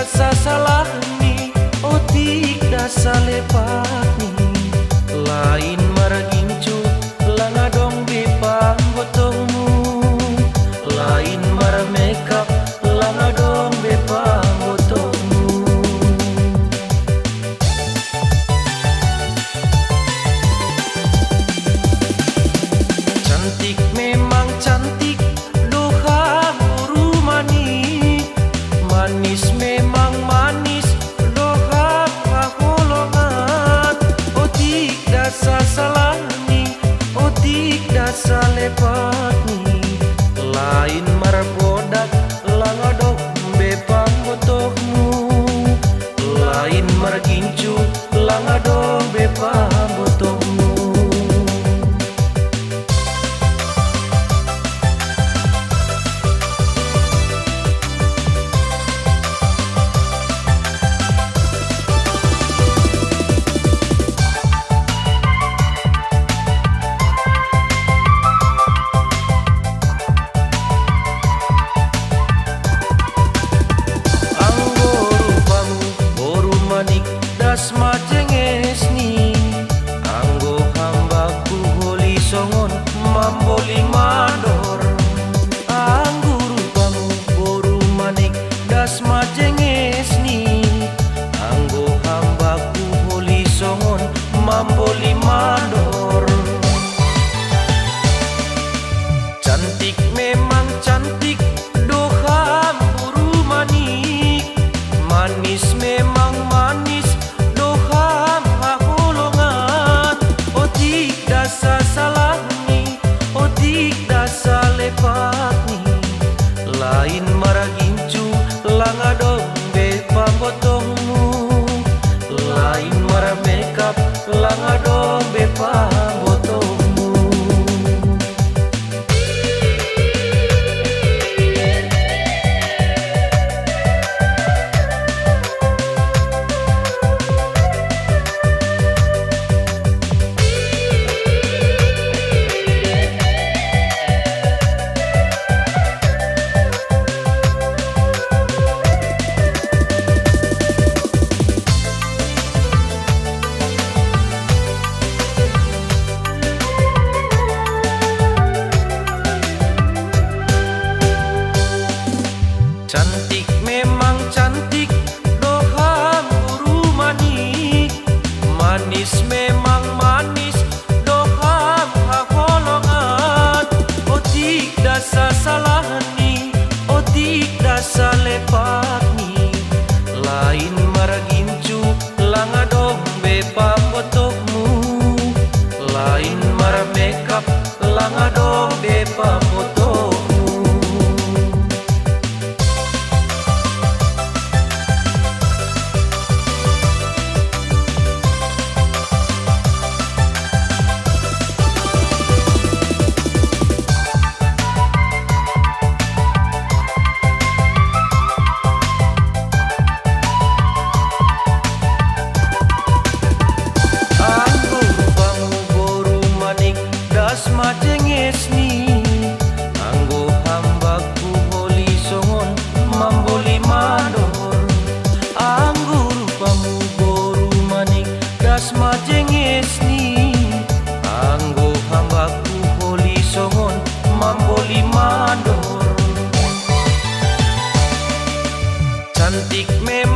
dasa salah ni, otik dasa lepak ni. Lain maragincu, langadong bipang botomu. Lain mar makeup, langadong bipang botomu. Cantik memang cantik, doha buru manis. Manis memang manis, doha paholongan. Otik dasa salah ni, otik dasa lepak ni. Lain marbodak, langadong bepang botohmu. Lain margincu, langadong bepang botohmu. Das majenges ni, anggo hambaku holi songon mamboli mandor. Anggo rupamu boru manik das majenges ni, anggo hambaku holi songon mamboli mandor. Cantik memang cantik, doha buru manik. Manis memang manis, dasa salah ni, otik dasa lepak ni. Lain maragincu, langadong bepang botohmu. Lain mara makeup, langadong bepang botohmu. Cantik memang cantik, doha buru manik. Manis memang manis, doha paholongan. Otik dasa salah ni, otik dasa lepak ni. Lain maragincu, langadong bepang botohmu. Lain mara makeup, langadong bepang botohmu. Das majenges ni, anggo hambaku holi songon mamboli mandor. Anggo rupamu boru manik, das majenges ni, anggo hambaku holi songon mamboli mandor. Cantik memang